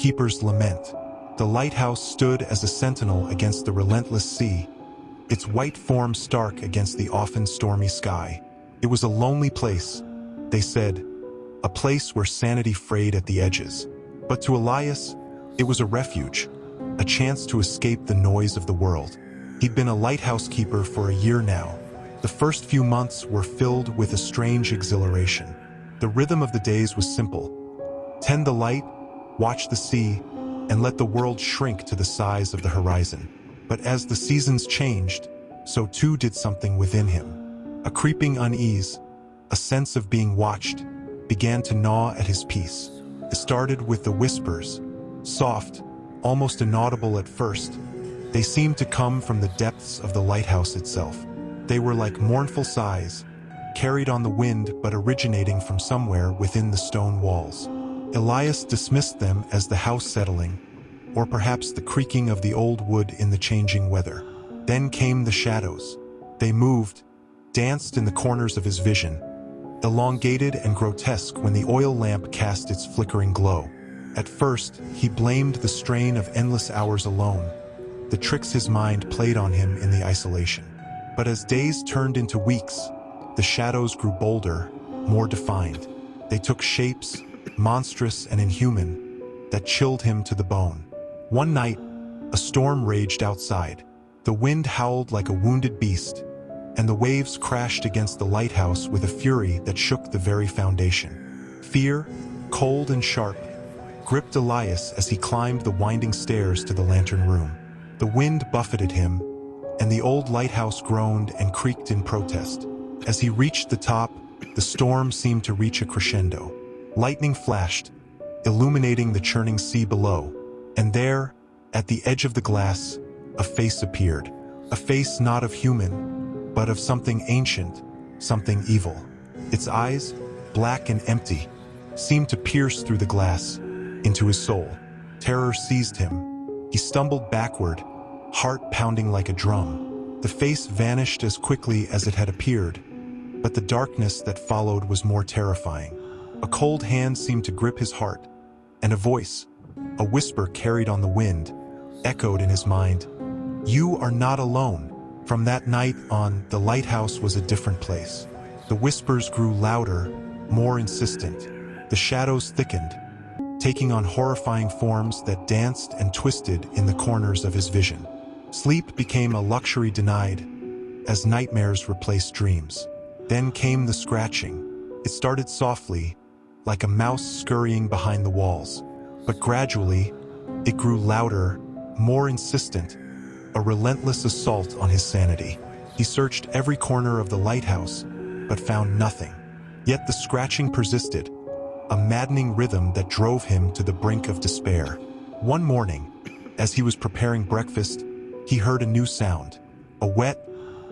keeper's lament. The lighthouse stood as a sentinel against the relentless sea, its white form stark against the often stormy sky. It was a lonely place, they said, a place where sanity frayed at the edges. But to Elias, it was a refuge, a chance to escape the noise of the world. He'd been a lighthouse keeper for a year now. The first few months were filled with a strange exhilaration. The rhythm of the days was simple. Tend the light, watch the sea, and let the world shrink to the size of the horizon. But as the seasons changed, so too did something within him. A creeping unease, a sense of being watched, began to gnaw at his peace. It started with the whispers, soft, almost inaudible at first. They seemed to come from the depths of the lighthouse itself. They were like mournful sighs, carried on the wind but originating from somewhere within the stone walls. Elias dismissed them as the house settling, or perhaps the creaking of the old wood in the changing weather. Then came the shadows. They moved, danced in the corners of his vision, elongated and grotesque when the oil lamp cast its flickering glow. At first, he blamed the strain of endless hours alone, the tricks his mind played on him in the isolation. But as days turned into weeks, the shadows grew bolder, more defined. They took shapes, monstrous and inhuman, that chilled him to the bone. One night, a storm raged outside. The wind howled like a wounded beast, and the waves crashed against the lighthouse with a fury that shook the very foundation. Fear, cold and sharp, gripped Elias as he climbed the winding stairs to the lantern room. The wind buffeted him, and the old lighthouse groaned and creaked in protest. As he reached the top, the storm seemed to reach a crescendo. Lightning flashed, illuminating the churning sea below, and there, at the edge of the glass, a face appeared. A face not of human, but of something ancient, something evil. Its eyes, black and empty, seemed to pierce through the glass, into his soul. Terror seized him. He stumbled backward, heart pounding like a drum. The face vanished as quickly as it had appeared, but the darkness that followed was more terrifying. A cold hand seemed to grip his heart, and a voice, a whisper carried on the wind, echoed in his mind. "You are not alone." From that night on, the lighthouse was a different place. The whispers grew louder, more insistent. The shadows thickened, taking on horrifying forms that danced and twisted in the corners of his vision. Sleep became a luxury denied, as nightmares replaced dreams. Then came the scratching. It started softly, like a mouse scurrying behind the walls. But gradually, it grew louder, more insistent, a relentless assault on his sanity. He searched every corner of the lighthouse, but found nothing. Yet the scratching persisted, a maddening rhythm that drove him to the brink of despair. One morning, as he was preparing breakfast, he heard a new sound, a wet,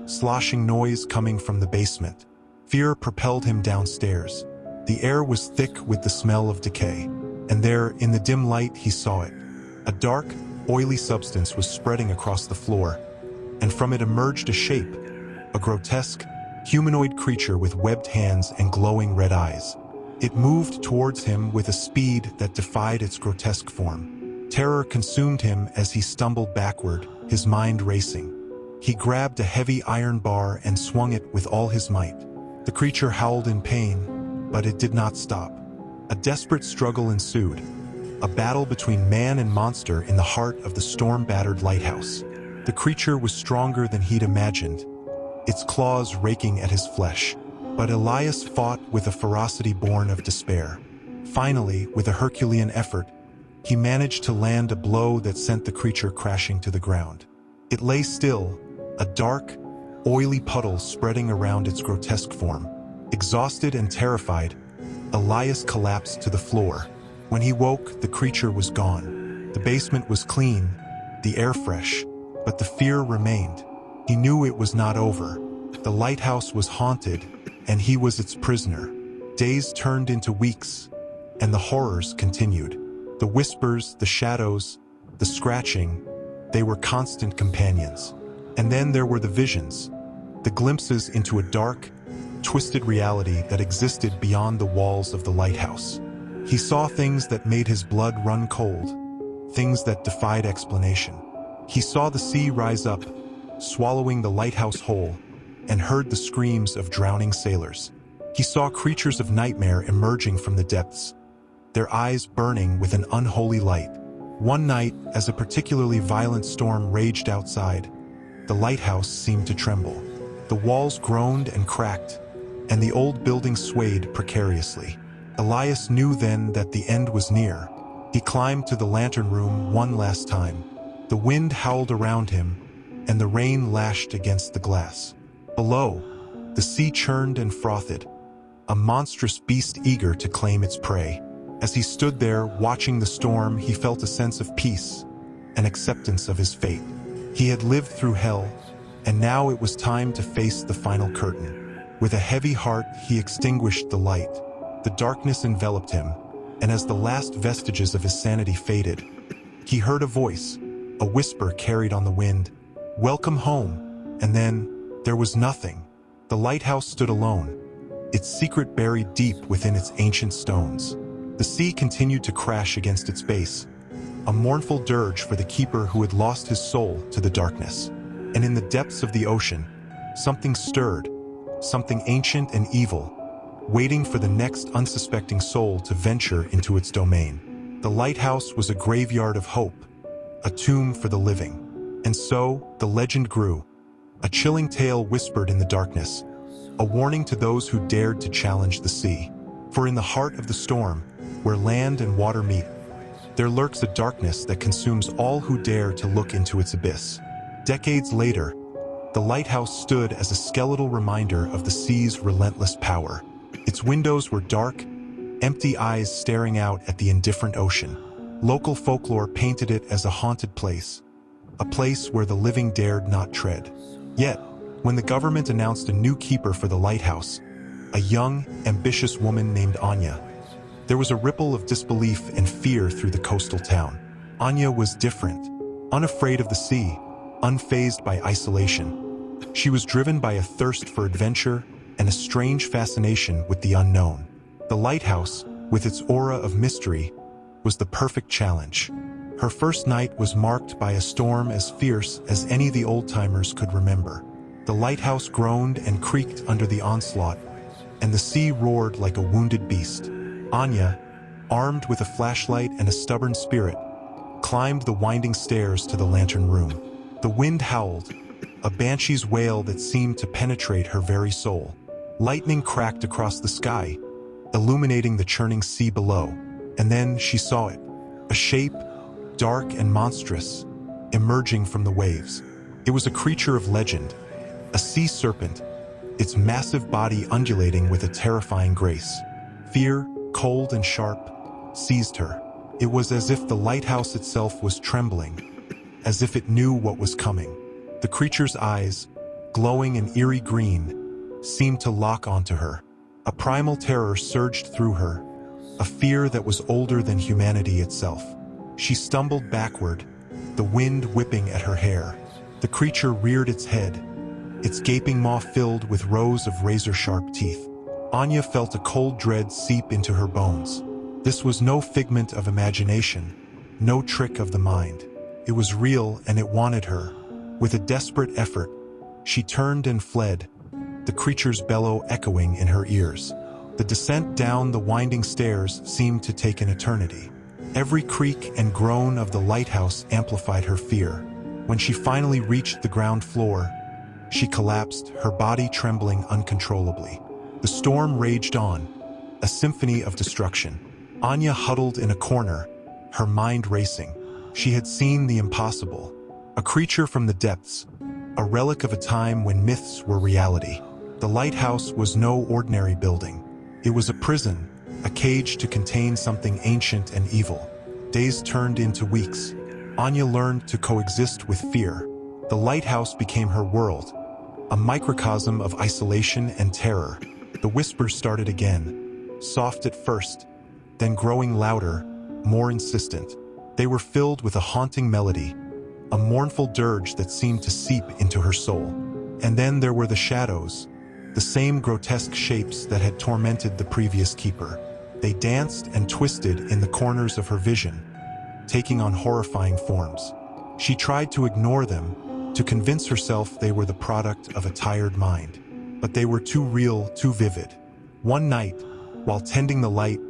sloshing noise coming from the basement. Fear propelled him downstairs. The air was thick with the smell of decay, and there, in the dim light, he saw it. A dark, oily substance was spreading across the floor, and from it emerged a shape, a grotesque, humanoid creature with webbed hands and glowing red eyes. It moved towards him with a speed that defied its grotesque form. Terror consumed him as he stumbled backward, his mind racing. He grabbed a heavy iron bar and swung it with all his might. The creature howled in pain, but it did not stop. A desperate struggle ensued, a battle between man and monster in the heart of the storm-battered lighthouse. The creature was stronger than he'd imagined, its claws raking at his flesh. But Elias fought with a ferocity born of despair. Finally, with a Herculean effort, he managed to land a blow that sent the creature crashing to the ground. It lay still, a dark, oily puddle spreading around its grotesque form. Exhausted and terrified, Elias collapsed to the floor. When he woke, the creature was gone. The basement was clean, the air fresh, but the fear remained. He knew it was not over. The lighthouse was haunted, and he was its prisoner. Days turned into weeks, and the horrors continued. The whispers, the shadows, the scratching, they were constant companions. And then there were the visions, the glimpses into a dark, twisted reality that existed beyond the walls of the lighthouse. He saw things that made his blood run cold, things that defied explanation. He saw the sea rise up, swallowing the lighthouse whole, and heard the screams of drowning sailors. He saw creatures of nightmare emerging from the depths, their eyes burning with an unholy light. One night, as a particularly violent storm raged outside, the lighthouse seemed to tremble. The walls groaned and cracked, and the old building swayed precariously. Elias knew then that the end was near. He climbed to the lantern room one last time. The wind howled around him, and the rain lashed against the glass. Below, the sea churned and frothed, a monstrous beast eager to claim its prey. As he stood there watching the storm, he felt a sense of peace, an acceptance of his fate. He had lived through hell, and now it was time to face the final curtain. With a heavy heart, he extinguished the light. The darkness enveloped him, and as the last vestiges of his sanity faded, he heard a voice, a whisper carried on the wind, "Welcome home." And then, there was nothing. The lighthouse stood alone, its secret buried deep within its ancient stones. The sea continued to crash against its base, a mournful dirge for the keeper who had lost his soul to the darkness. And in the depths of the ocean, something stirred, something ancient and evil, waiting for the next unsuspecting soul to venture into its domain. The lighthouse was a graveyard of hope, a tomb for the living. And so, the legend grew, a chilling tale whispered in the darkness, a warning to those who dared to challenge the sea. For in the heart of the storm, where land and water meet, there lurks a darkness that consumes all who dare to look into its abyss. Decades later, the lighthouse stood as a skeletal reminder of the sea's relentless power. Its windows were dark, empty eyes staring out at the indifferent ocean. Local folklore painted it as a haunted place, a place where the living dared not tread. Yet, when the government announced a new keeper for the lighthouse, a young, ambitious woman named Anya, there was a ripple of disbelief and fear through the coastal town. Anya was different, unafraid of the sea, unfazed by isolation. She was driven by a thirst for adventure and a strange fascination with the unknown. The lighthouse, with its aura of mystery, was the perfect challenge. Her first night was marked by a storm as fierce as any the old-timers could remember. The lighthouse groaned and creaked under the onslaught, and the sea roared like a wounded beast. Anya, armed with a flashlight and a stubborn spirit, climbed the winding stairs to the lantern room. The wind howled, a banshee's wail that seemed to penetrate her very soul. Lightning cracked across the sky, illuminating the churning sea below. And then she saw it, a shape, dark and monstrous, emerging from the waves. It was a creature of legend, a sea serpent, its massive body undulating with a terrifying grace. Fear, cold and sharp, seized her. It was as if the lighthouse itself was trembling, as if it knew what was coming. The creature's eyes, glowing an eerie green, seemed to lock onto her. A primal terror surged through her, a fear that was older than humanity itself. She stumbled backward, the wind whipping at her hair. The creature reared its head, its gaping maw filled with rows of razor-sharp teeth. Anya felt a cold dread seep into her bones. This was no figment of imagination, no trick of the mind. It was real and it wanted her. With a desperate effort, she turned and fled, the creature's bellow echoing in her ears. The descent down the winding stairs seemed to take an eternity. Every creak and groan of the lighthouse amplified her fear. When she finally reached the ground floor, she collapsed, her body trembling uncontrollably. The storm raged on, a symphony of destruction. Anya huddled in a corner, her mind racing. She had seen the impossible, a creature from the depths, a relic of a time when myths were reality. The lighthouse was no ordinary building. It was a prison, a cage to contain something ancient and evil. Days turned into weeks. Anya learned to coexist with fear. The lighthouse became her world, a microcosm of isolation and terror. The whispers started again, soft at first, then growing louder, more insistent. They were filled with a haunting melody, a mournful dirge that seemed to seep into her soul. And then there were the shadows, the same grotesque shapes that had tormented the previous keeper. They danced and twisted in the corners of her vision, taking on horrifying forms. She tried to ignore them, to convince herself they were the product of a tired mind. But they were too real, too vivid. One night, while tending the light,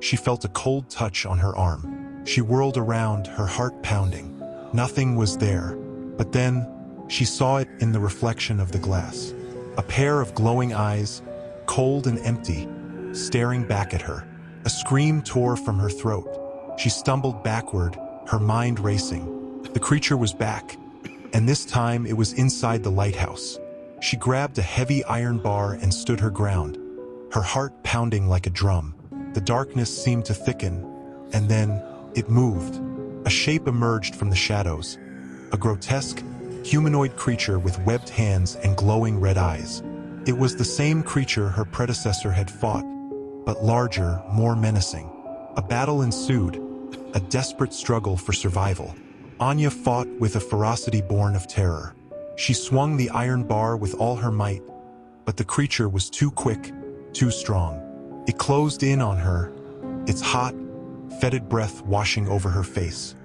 she felt a cold touch on her arm. She whirled around, her heart pounding. Nothing was there. But then, she saw it in the reflection of the glass. A pair of glowing eyes, cold and empty, staring back at her. A scream tore from her throat. She stumbled backward, her mind racing. The creature was back, and this time it was inside the lighthouse. She grabbed a heavy iron bar and stood her ground, her heart pounding like a drum. The darkness seemed to thicken, and then it moved. A shape emerged from the shadows, a grotesque, humanoid creature with webbed hands and glowing red eyes. It was the same creature her predecessor had fought, but larger, more menacing. A battle ensued, a desperate struggle for survival. Anya fought with a ferocity born of terror. She swung the iron bar with all her might, but the creature was too quick, too strong. It closed in on her, its hot, fetid breath washing over her face.